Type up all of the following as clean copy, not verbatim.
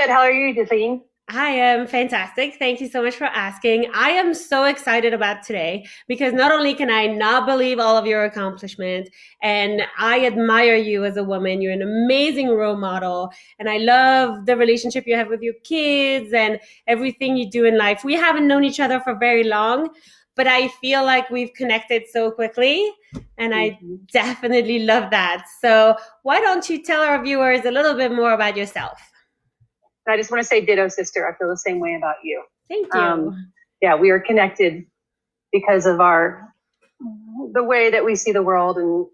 good. How are you, Delphine? I am fantastic. Thank you so much for asking. I am so excited about today because not only can I not believe all of your accomplishments, and I admire you as a woman. You're an amazing role model, and I love the relationship you have with your kids and everything you do in life. We haven't known each other for very long, but I feel like we've connected so quickly, and I Mhm. definitely love that. So, why don't you tell our viewers a little bit more about yourself? I just want to say ditto, sister. I feel the same way about you. Thank you. Um, yeah, we are connected because of the way that we see the world and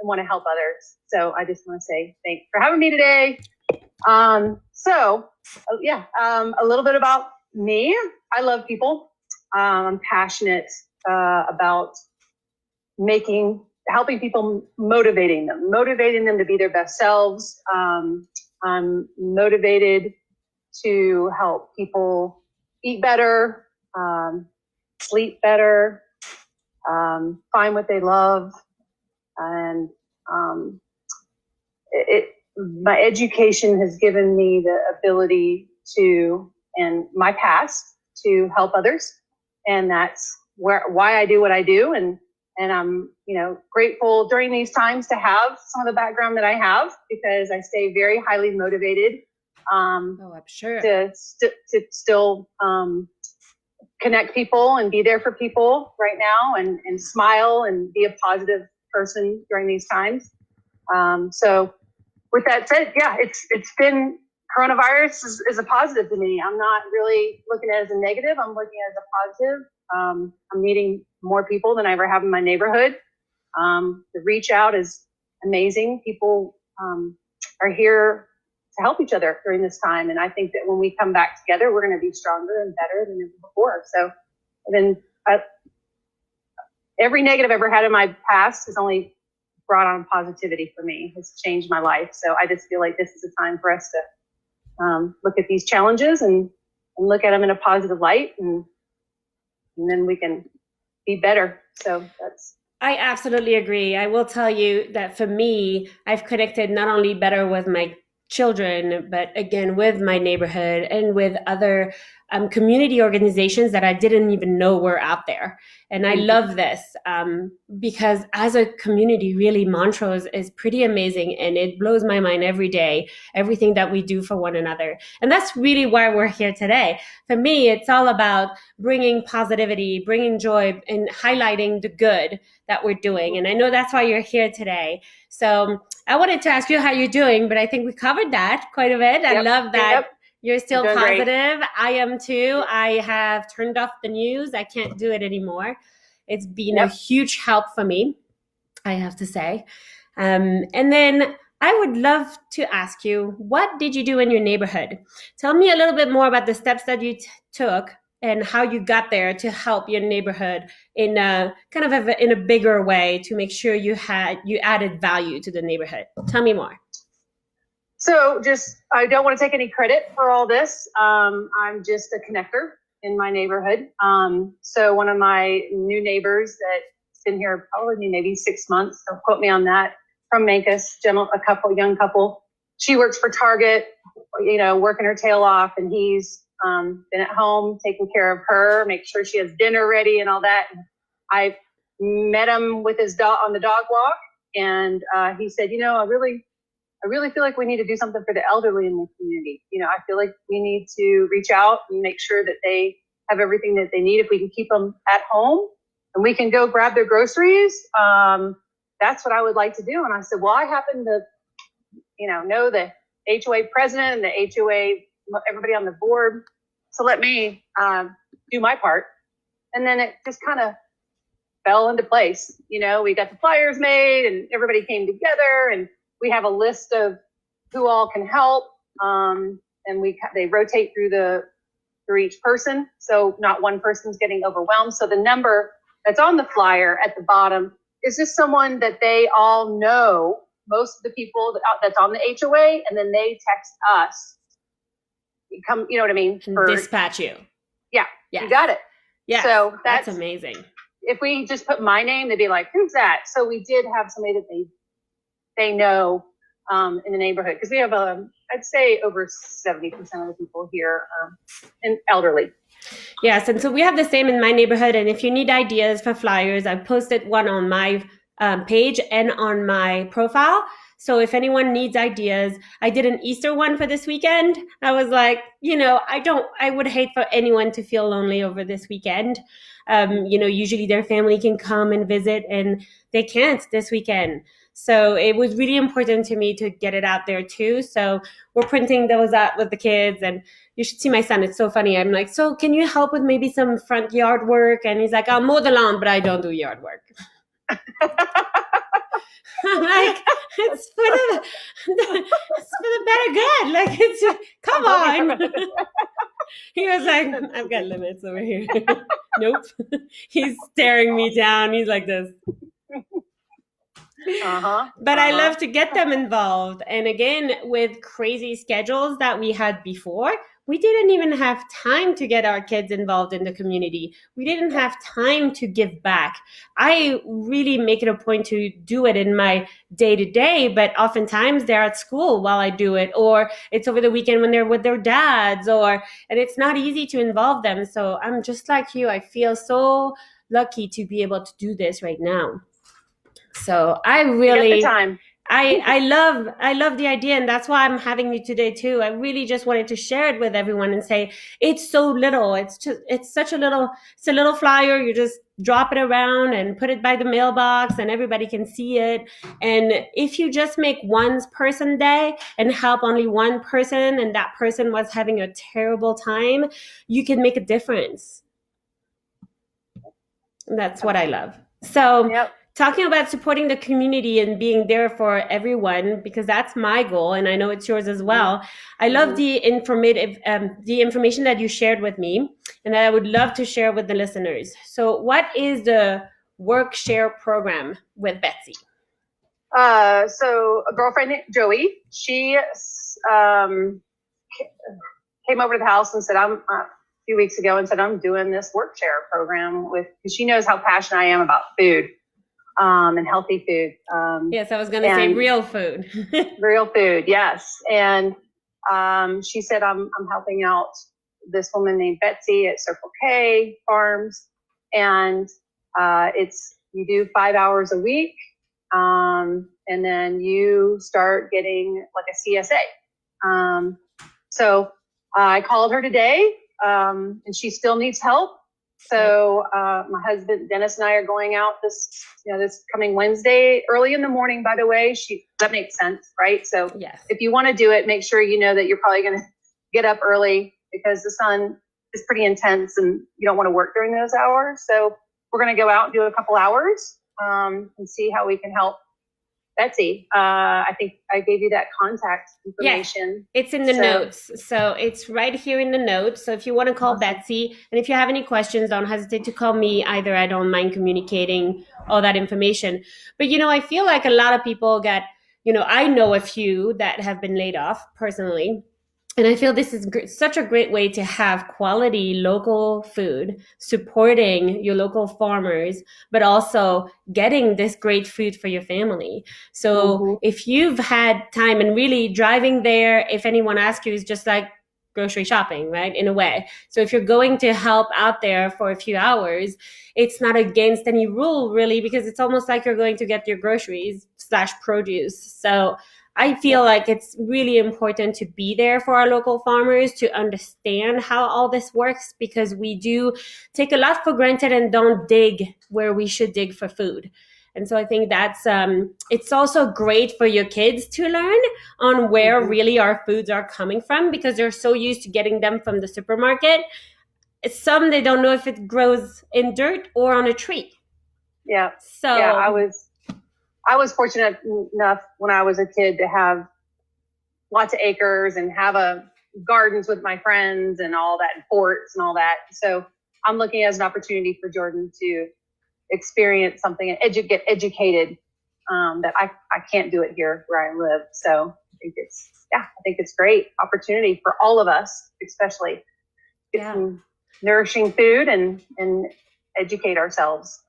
want to help others. So I just want to say thanks for having me today. A little bit about me. I love people. I'm passionate about helping people, motivating them to be their best selves. I'm motivated to help people eat better, sleep better, find what they love. And um, my education has given me the ability and my past, to help others. And that's why I do what I do. And I'm, grateful during these times to have some of the background that I have, because I stay very highly motivated I'm sure. to still connect people and be there for people right now, and smile and be a positive person during these times. So with that said, yeah, it's been, coronavirus is a positive to me. I'm not really looking at it as a negative. I'm looking at it as a positive. I'm meeting more people than I ever have in my neighborhood. The reach out is amazing. People are here to help each other during this time. And I think that when we come back together, we're going to be stronger and better than ever before. So then every negative I've ever had in my past has only brought on positivity for me, has changed my life. So I just feel like this is a time for us to look at these challenges and look at them in a positive light, and then we can be better. So I absolutely agree. I will tell you that for me, I've connected not only better with my children, but again, with my neighborhood and with other community organizations that I didn't even know were out there. And I love this because as a community, really, Montrose is pretty amazing, and it blows my mind every day, everything that we do for one another. And that's really why we're here today. For me, it's all about bringing positivity, bringing joy, and highlighting the good that we're doing. And I know that's why you're here today. So I wanted to ask you how you're doing, but I think we covered that quite a bit. I love that. Yep. You're still Doing positive. great. I am too. I have turned off the news. I can't do it anymore. It's been a huge help for me, I have to say. And then I would love to ask you, what did you do in your neighborhood? Tell me a little bit more about the steps that you took and how you got there to help your neighborhood in a in a bigger way, to make sure you added value to the neighborhood. Tell me more. So I don't want to take any credit for all this. I'm just a connector in my neighborhood. So one of my new neighbors that's been here probably maybe 6 months, don't quote me on that, from Mancus, young couple. She works for Target, working her tail off, and he's been at home taking care of her, make sure she has dinner ready and all that. And I met him with his dog on the dog walk, and he said, I really feel like we need to do something for the elderly in the community. I feel like we need to reach out and make sure that they have everything that they need. If we can keep them at home and we can go grab their groceries, that's what I would like to do. And I said, well, I happen to, know the HOA president and the HOA, everybody on the board. So let me do my part. And then it just kind of fell into place. We got the flyers made and everybody came together, and we have a list of who all can help. And they rotate through each person. So not one person's getting overwhelmed. So the number that's on the flyer at the bottom is just someone that they all know, most of the people that's on the HOA, and then they text us. You know what I mean? Dispatch you. Yeah, you got it. Yeah, so that's amazing. If we just put my name, they'd be like, who's that? So we did have somebody that they know in the neighborhood, because we have, I'd say over 70% of the people here and elderly. Yes, and so we have the same in my neighborhood. And if you need ideas for flyers, I posted one on my page and on my profile. So if anyone needs ideas, I did an Easter one for this weekend. I was like, I would hate for anyone to feel lonely over this weekend. Usually their family can come and visit, and they can't this weekend. So it was really important to me to get it out there too. So we're printing those out with the kids, and you should see my son. It's so funny. I'm like, so can you help with maybe some front yard work? And he's like, I'll mow the lawn, but I don't do yard work. I'm like, it's for the better good. Like, come on. He was like, I've got limits over here. Nope. He's staring me down. He's like this. But I love to get them involved. And again, with crazy schedules that we had before, we didn't even have time to get our kids involved in the community. We didn't have time to give back. I really make it a point to do it in my day-to-day, but oftentimes they're at school while I do it, or it's over the weekend when they're with their dads, and it's not easy to involve them. So I'm just like you. I feel so lucky to be able to do this right now. So I really, I love the idea, and that's why I'm having you today too. I really just wanted to share it with everyone and say it's so little. It's a little flyer. You just drop it around and put it by the mailbox, and everybody can see it. And if you just make one person day and help only one person, and that person was having a terrible time, you can make a difference. And that's what I love. So. Yep. Talking about supporting the community and being there for everyone, because that's my goal, and I know it's yours as well. I love the information that you shared with me, and that I would love to share with the listeners. So what is the Work Share program with Betsy? So a girlfriend, Joey, she came over to the house and said, a few weeks ago, and said, I'm doing this Work Share program because she knows how passionate I am about food. And healthy food. Yes, I was going to say real food. Real food, yes. And she said, I'm helping out this woman named Betsy at Circle K Farms. And you do 5 hours a week. And then you start getting like a CSA. So I called her today, and she still needs help. So my husband Dennis and I are going out this coming Wednesday, early in the morning. By the way, that makes sense, right? So yes. If you want to do it, make sure you know that you're probably going to get up early, because the sun is pretty intense and you don't want to work during those hours. So we're going to go out and do a couple hours and see how we can help Betsy. I think I gave you that contact information. Yeah, it's in the notes. So it's right here in the notes. So if you want to call Betsy, and if you have any questions, don't hesitate to call me either. I don't mind communicating all that information. But, I feel like a lot of people I know a few that have been laid off personally. And I feel this is such a great way to have quality local food, supporting your local farmers, but also getting this great food for your family. So if you've had time, and really driving there, if anyone asks you, is just like grocery shopping, right? In a way. So if you're going to help out there for a few hours, it's not against any rule really, because it's almost like you're going to get your groceries / produce. So I feel like it's really important to be there for our local farmers, to understand how all this works, because we do take a lot for granted and don't dig where we should dig for food. And so I think that's it's also great for your kids to learn on where really our foods are coming from, because they're so used to getting them from the supermarket. Some, they don't know if it grows in dirt or on a tree. Yeah. So yeah, I was fortunate enough when I was a kid to have lots of acres and have gardens with my friends and all that, and forts and all that. So I'm looking as an opportunity for Jordan to experience something and get educated that I can't do it here where I live. So I think it's great opportunity for all of us, especially get some nourishing food and educate ourselves.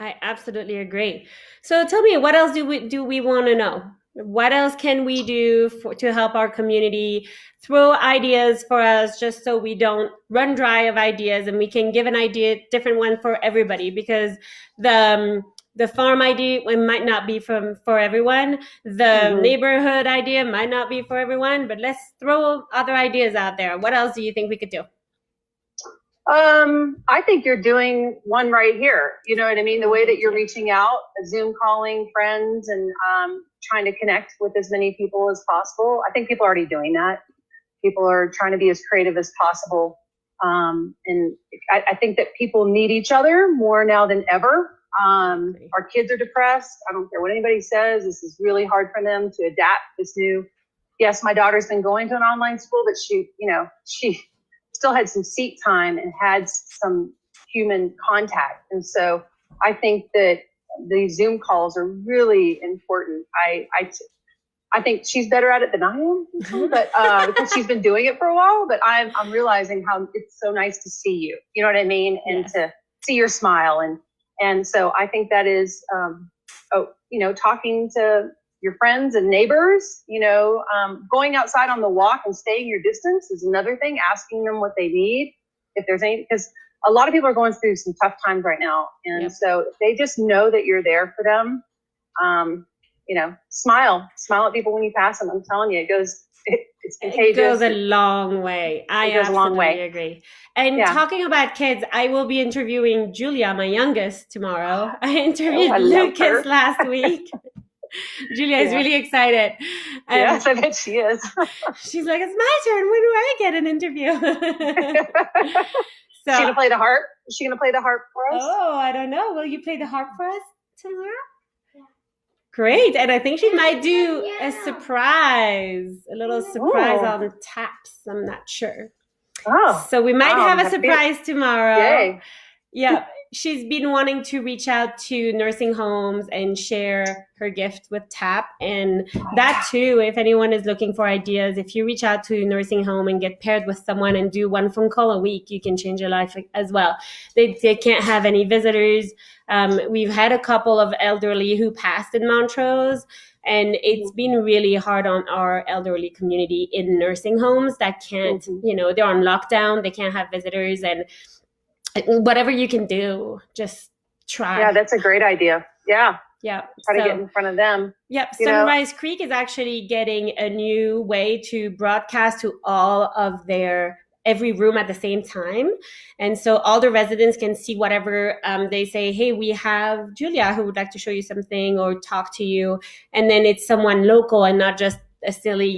I absolutely agree. So tell me, what else do we want to know? What else can we do to help our community? Throw ideas for us just so we don't run dry of ideas, and we can give an idea, different one for everybody, because the farm idea, it might not be for everyone. The neighborhood idea might not be for everyone, but let's throw other ideas out there. What else do you think we could do? I think you're doing one right here. You know what I mean? The way that you're reaching out, Zoom calling friends, and trying to connect with as many people as possible. I think people are already doing that. People are trying to be as creative as possible. And I think that people need each other more now than ever. Our kids are depressed. I don't care what anybody says. This is really hard for them to adapt this new. Yes, my daughter's been going to an online school, but she still had some seat time and had some human contact. And so I think that the Zoom calls are really important. I think she's better at it than I am, but because she's been doing it for a while. But I'm realizing how it's so nice to see you. You know what I mean, and to see your smile, and so I think that is, talking to your friends and neighbors. Going outside on the walk and staying your distance is another thing. Asking them what they need, if there's any, because a lot of people are going through some tough times right now, and so if they just know that you're there for them. Smile at people when you pass them. I'm telling you, it's contagious. It goes a long way. I absolutely agree. And talking about kids, I will be interviewing Julia, my youngest, tomorrow. I interviewed Lucas last week. Julia is really excited. Yes, I bet she is. She's like, it's my turn. When do I get an interview? So, is she going to play the harp? Is she going to play the harp for us? Oh, I don't know. Will you play the harp for us tomorrow? Great. And I think she might do a little surprise on taps. I'm not sure. Oh. So we might have a surprise tomorrow. Yay. Yeah. She's been wanting to reach out to nursing homes and share her gift with TAP. And that too, if anyone is looking for ideas, if you reach out to a nursing home and get paired with someone and do one phone call a week, you can change your life as well. They can't have any visitors. We've had a couple of elderly who passed in Montrose, and it's been really hard on our elderly community in nursing homes that can't, they're on lockdown, they can't have visitors, and whatever you can do, just try. Yeah, that's a great idea. Yeah. Yeah. Try to get in front of them. Yep. Sunrise Creek is actually getting a new way to broadcast to all of every room at the same time. And so all the residents can see whatever they say, hey, we have Julia who would like to show you something or talk to you. And then it's someone local and not just a silly,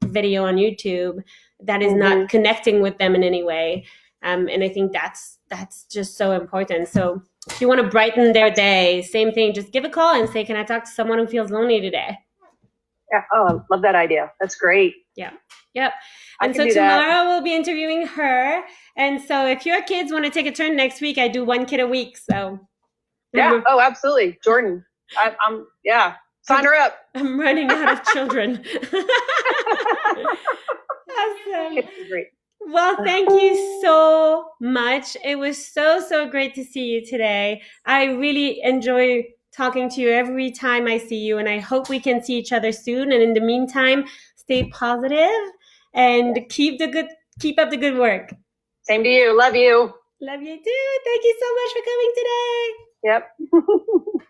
video on YouTube that is not connecting with them in any way. And I think that's just so important. So if you want to brighten their day, same thing, just give a call and say, can I talk to someone who feels lonely today? Yeah. Oh, I love that idea. That's great. Yeah. Yep. And so tomorrow we'll be interviewing her. And so if your kids want to take a turn next week, I do one kid a week. So yeah. Oh, absolutely. Jordan. Sign her up. I'm running out of children. Awesome. Great. Well, thank you so much. It was so great to see you today. I really enjoy talking to you every time I see you, and I hope we can see each other soon. And in the meantime, stay positive and keep up the good work. Same to you. Love you. Love you too. Thank you so much for coming today. Yep.